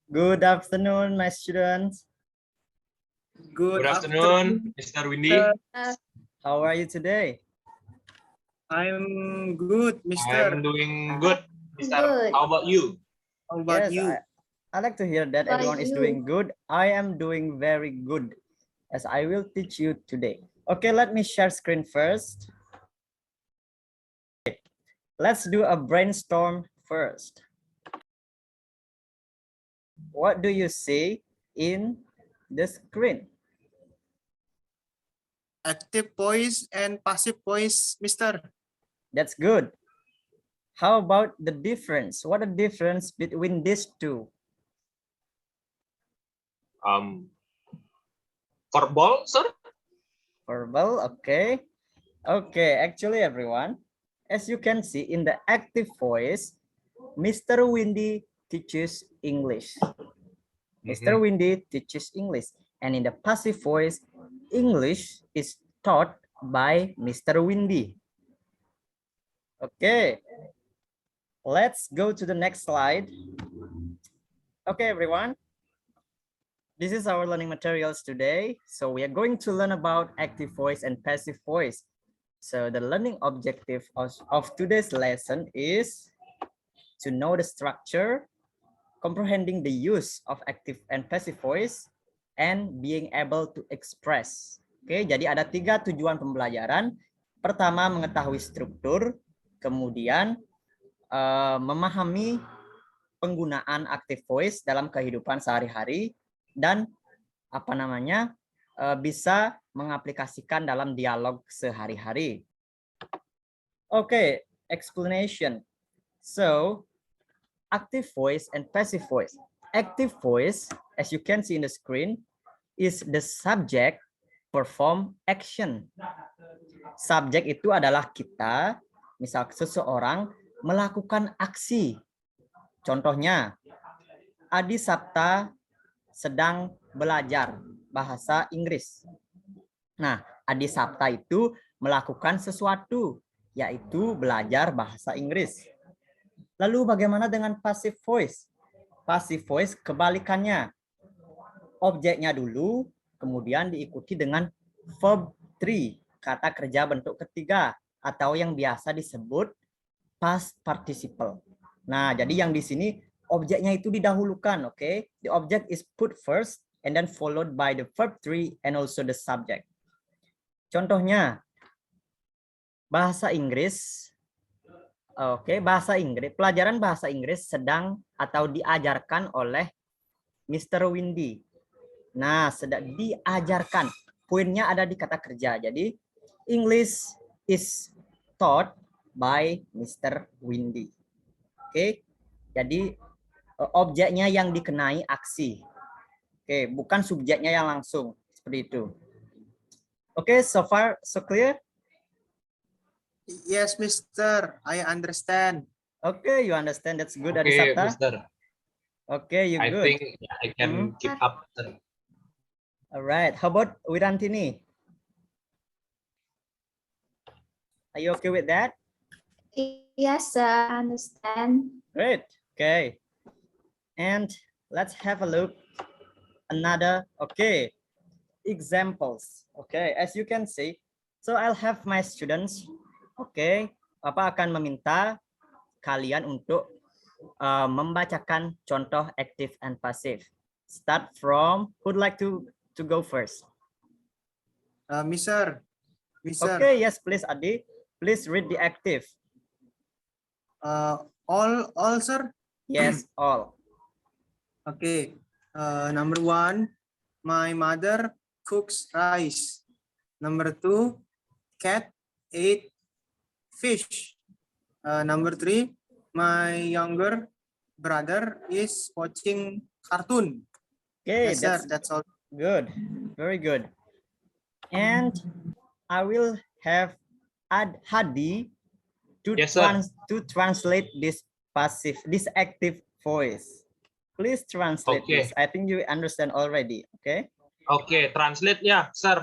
Good afternoon, my students. Good Good afternoon, Mr. Windy. How are you today? I'm good, I'm Mister. doing good, Mr. Good. How about you? How about Yes, you? I like to hear that About everyone is you? doing good. I am doing very good, as I will teach you today. Okay, let me share screen first. Let's do a brainstorm first. What do you see in the screen? Active voice and passive voice, Mister. That's good. How about the difference? What the difference between these two? Verbal, sir? Verbal, okay. Okay, actually everyone, as you can see in the active voice, Mr. Windy teaches English. Mr. Windy teaches English. And in the passive voice, English is taught by Mr. Windy. Okay, let's go to the next slide. Okay, everyone. This is our learning materials today. So we are going to learn about active voice and passive voice. So the learning objective of today's lesson is to know the structure, comprehending the use of active and passive voice, and being able to express. Oke, jadi ada 3 tujuan pembelajaran. Pertama, mengetahui struktur, kemudian memahami penggunaan active voice dalam kehidupan sehari-hari, dan bisa mengaplikasikan dalam dialog sehari-hari. Okay, explanation. So, active voice and passive voice. Active voice, as you can see in the screen, is the subject perform action. Subjek itu adalah kita, misal seseorang melakukan aksi. Contohnya, Adi Sapta sedang belajar bahasa Inggris. Nah, Adi Sapta itu melakukan sesuatu, yaitu belajar bahasa Inggris. Lalu bagaimana dengan passive voice? Passive voice kebalikannya. Objeknya dulu, kemudian diikuti dengan verb 3, kata kerja bentuk ketiga, atau yang biasa disebut past participle. Nah, jadi yang di sini objeknya itu didahulukan, oke? The object is put first and then followed by the verb 3 and also the subject. Contohnya, bahasa Inggris. Oke, bahasa Inggris. Pelajaran bahasa Inggris sedang atau diajarkan oleh Mr. Windy. Nah, sedang diajarkan. Poinnya ada di kata kerja. Jadi, English is taught by Mr. Windy. Oke, jadi objeknya yang dikenai aksi. Oke, bukan subjeknya yang langsung. Seperti itu. Oke, so far, so clear? Yes, Mister. I understand. Okay, you understand. That's good, Adi Okay, Sapta. Mister. Okay, you I good. think I can keep up, sir. All right. How about Wirantini? Are you okay with that? Yes, sir, I understand. Great. Okay. And let's have a look. Another, okay, examples. Okay, as you can see, so I'll have my students, okay, Bapak akan meminta kalian untuk membacakan contoh active and passive. Start from, who'd like to go first? Mister. Okay, yes, please, Adi. Please read the active. All, sir. Yes, all. Okay. Number 1, my mother cooks rice. Number 2, cat ate fish. Number 3, my younger brother is watching cartoon. Okay, Yes, sir. That's all. Good, very good. And I will have Hadi to, Yes, sir. to translate this active voice. Please translate Okay. this. I think you understand already. Okay. Okay, translate ya, sir.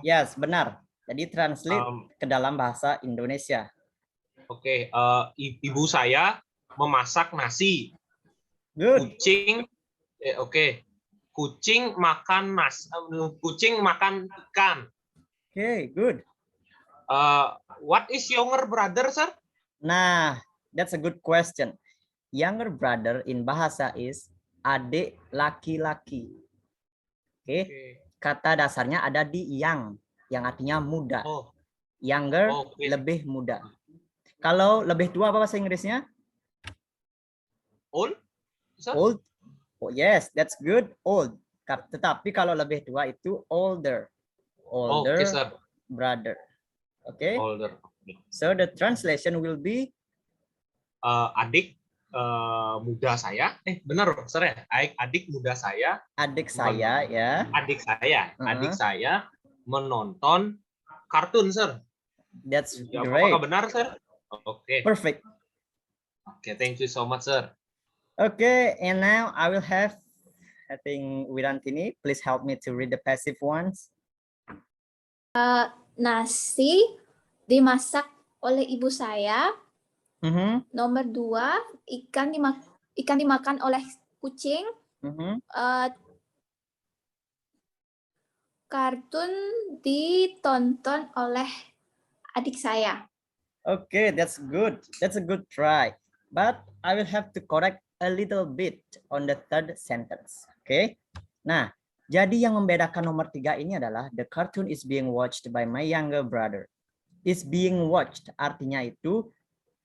Yes, benar. Jadi translate ke dalam bahasa Indonesia. Oke, ibu saya memasak nasi. Good. Kucing Oke. Kucing makan kucing makan ikan. Okay, good. What is younger brother, sir? Nah, that's a good question. Younger brother in bahasa is adik laki-laki. Oke, kata dasarnya ada di yang artinya muda. Oh, Younger, oke. lebih muda. Kalau lebih tua apa bahasa Inggrisnya? Old, sir? Old. Oh, yes, that's good. Old. Tetapi kalau lebih tua itu older. Older Oke, sir. brother. Okay. Older. So the translation will be Adik muda saya. Benar, sir ya? Adik muda saya. adik saya ya. Adik saya. Uh-huh. Adik saya menonton kartun, sir. That's Ya, great. apakah benar, sir? Oke. Perfect. Oke, thank you so much, sir. Okay, and now I will have, I think, Wirantini, please help me to read the passive ones. Nasi dimasak oleh ibu saya. Mhm, Nomor 2, ikan dimakan oleh kucing. mhm. Kartun ditonton oleh adik saya. Okay, that's good. That's a good try. But I will have to correct a little bit on the third sentence. Okay. Nah, jadi yang membedakan nomor 3 ini adalah the cartoon is being watched by my younger brother. Is being watched artinya itu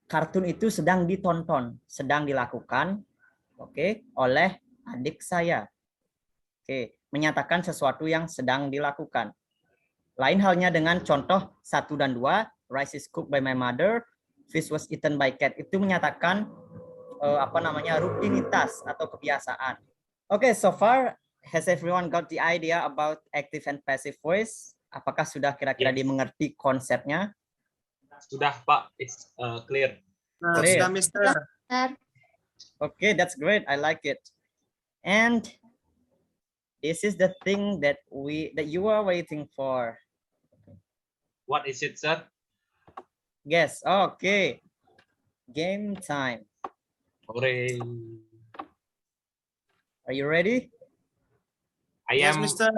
kartun itu sedang ditonton, sedang dilakukan, oke, oleh adik saya. Oke, menyatakan sesuatu yang sedang dilakukan. Lain halnya dengan contoh 1 dan 2, rice is cooked by my mother, fish was eaten by cat. Itu menyatakan rutinitas atau kebiasaan. Oke, so far has everyone got the idea about active and passive voice? Apakah sudah kira-kira dimengerti konsepnya? Sudah, Pak. It's clear. Clear. Sudah, Mister. Okay, that's great. I like it. And this is the thing that you are waiting for. What is it, sir? Yes. Okay. Game time. Hooray. Are you ready? I Yes, am Mister.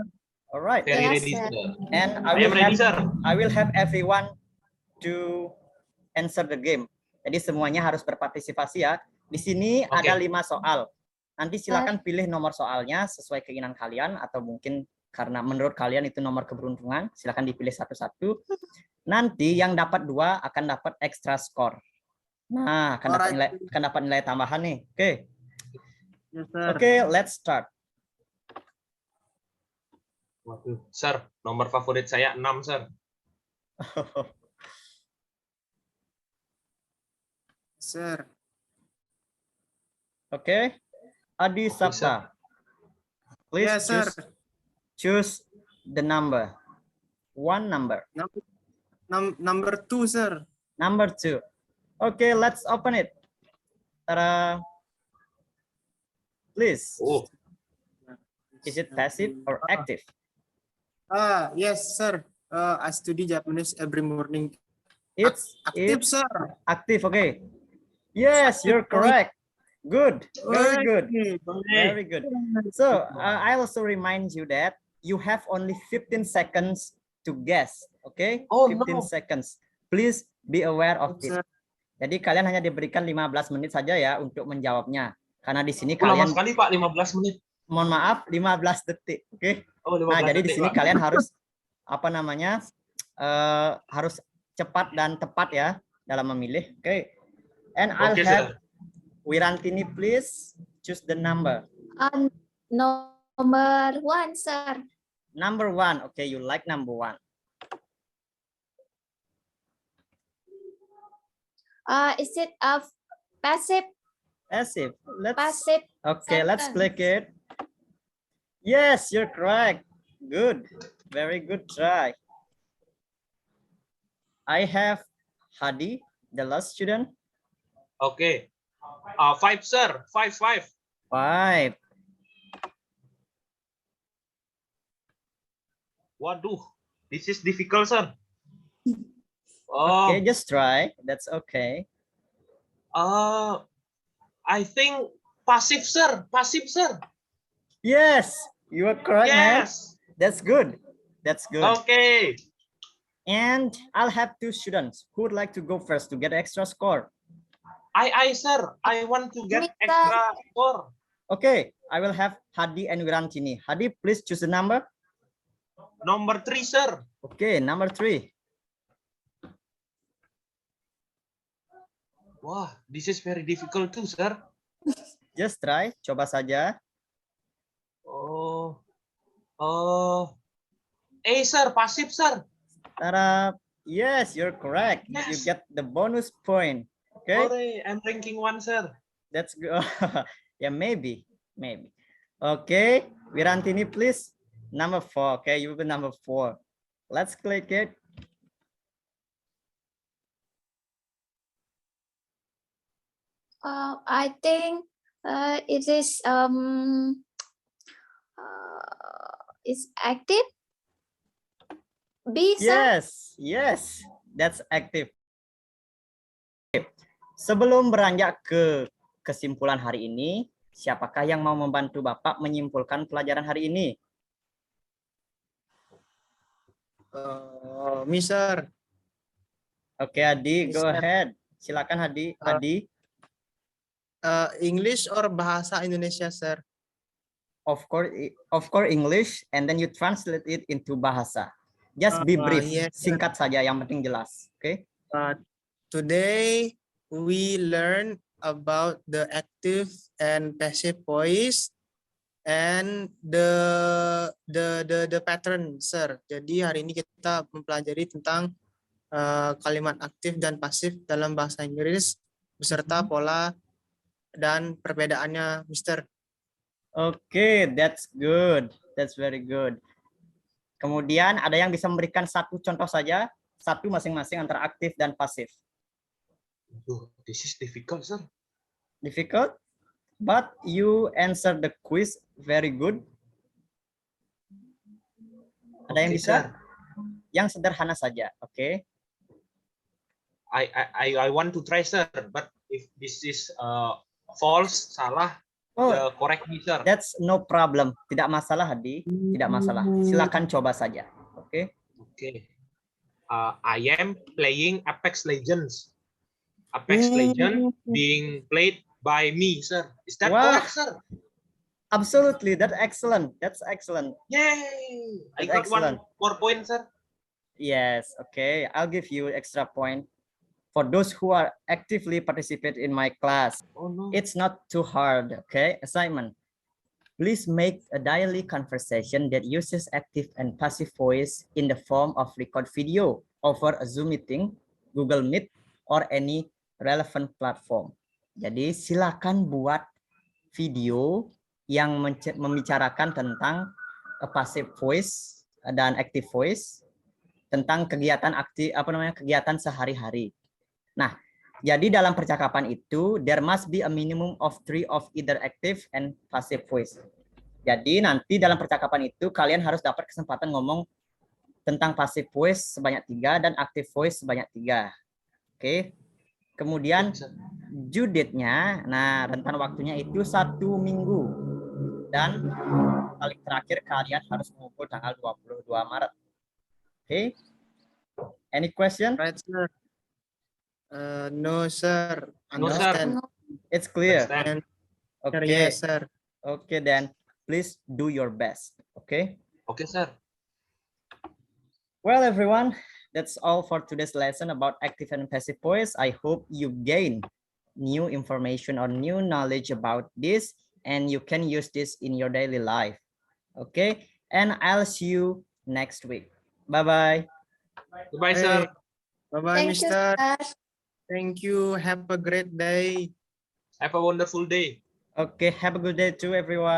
All right. very Yes, ready, sir. sir. And I am ready, sir. I will have everyone to answer the game. Jadi semuanya harus berpartisipasi ya. Di sini Oke. ada 5 soal. Nanti silakan pilih nomor soalnya sesuai keinginan kalian atau mungkin karena menurut kalian itu nomor keberuntungan, silakan dipilih satu-satu. Nanti yang dapat 2 akan dapat extra score. Nah, akan dapat nilai tambahan nih. Oke. Yes, sir. Oke, let's start. Waduh, sir, nomor favorit saya 6, sir. Sir. Oke. Adi Sapta. Please Yes, sir. choose the number. One number. Number 2, sir. Number 2. Okay, let's open it. Ta-da. Please. Oh, Is it passive or active? Yes, sir. I study Japanese every morning. It's Active, sir. active. Okay. Yes, you're correct. Good. Very good. Very good. So I also remind you that you have only 15 seconds to guess. Okay? Oh, 15 no. seconds. Please be aware of it. Sir. Jadi kalian hanya diberikan 15 menit saja ya untuk menjawabnya. Karena di sini lama kalian, sekali, Pak, 15 menit. mohon maaf, 15 detik. Oke? Oh, 15 Nah, jadi di detik, sini Pak. kalian harus harus cepat dan tepat ya dalam memilih. Oke. And I'll Oke, have sir. Wirantini, please choose the number. Nomor 1, sir. Number 1. Okay, you like number 1. Is it a passive? Passive. Passive. Okay, let's sentence. click it. Yes, you're correct. Good. Very good try. I have Hadi, the last student. Oke. 5, sir. 5. 5. Waduh, this is difficult, sir. Oh, Okay, just try. That's okay. I think passive, sir. Passive, sir. Yes, you are correct, man. Yes. That's good. That's good. Okay. And I'll have two students who would like to go first to get extra score. Sir. I want to get Mister. extra score. Okay, I will have Hadi and Wirantini. Hadi, please choose a number. Number 3, sir. Okay, number 3. Wah, this is very difficult too, sir. Just try, coba saja. Oh. Sir, passive, sir. Tada. Yes, you're correct. You Yes. get the bonus point. Okay, Hooray, I'm ranking 1, sir. that's good. Yeah, maybe. Okay, Wirantini, please. Number 4. Okay, you will be number 4. Let's click it. I think it is it's active. B, sir. Yes, that's active. Sebelum beranjak ke kesimpulan hari ini, siapakah yang mau membantu Bapak menyimpulkan pelajaran hari ini? Mister. Oke, Adi, go Mister. ahead. Silakan, Adi. Adi, English or bahasa Indonesia, sir? of course English, and then you translate it into bahasa. Just be brief, Yes, sir. singkat saja, yang penting jelas. Oke? Today we learn about the active and passive voice and the pattern, sir. Jadi hari ini kita mempelajari tentang kalimat aktif dan pasif dalam bahasa Inggris beserta pola dan perbedaannya, Mister. Oke, that's good. That's very good. Kemudian ada yang bisa memberikan satu contoh saja, satu masing-masing antara aktif dan pasif. This is difficult, sir. Difficult, but you answer the quiz very good. Ada yang Okay, bisa? sir. Yang sederhana saja, oke? I want to try, sir, but if this is false, salah, Oh, correct me, sir. that's no problem. Tidak masalah, Hadi. Tidak masalah. Silakan coba saja, oke? Okay. I am playing Apex Legends. Apex Legends being played by me, sir. Is that Wah. correct, sir? Absolutely, that's excellent. That's excellent. Yay! I That's got excellent. 1 more point, sir. Yes, okay. I'll give you extra point for those who are actively participate in my class. Oh no. It's not too hard, okay? Assignment. Please make a daily conversation that uses active and passive voice in the form of record video over a Zoom meeting, Google Meet, or any relevant platform. Jadi silakan buat video yang membicarakan tentang passive voice dan active voice tentang kegiatan kegiatan sehari-hari. Nah, jadi dalam percakapan itu there must be a minimum of 3 of either active and passive voice. Jadi nanti dalam percakapan itu kalian harus dapat kesempatan ngomong tentang passive voice sebanyak 3 dan active voice sebanyak 3. Oke. Kemudian due date-nya, nah rentan waktunya itu 1 minggu. Dan paling terakhir kalian harus mengumpul tanggal 22 Maret. Oke. Any question? Right, sir. No, sir. No, sir. Understand. It's clear. Understand. Okay. Yes, sir. Okay, then please do your best. Okay. Okay, sir. Well, everyone, that's all for today's lesson about active and passive voice. I hope you gain new information or new knowledge about this, and you can use this in your daily life. Okay, and I'll see you next week. Bye-bye. Goodbye, sir. Bye-bye, Thank you, Mister. sir. Thank you. Have a great day. Have a wonderful day. Okay, have a good day too, everyone.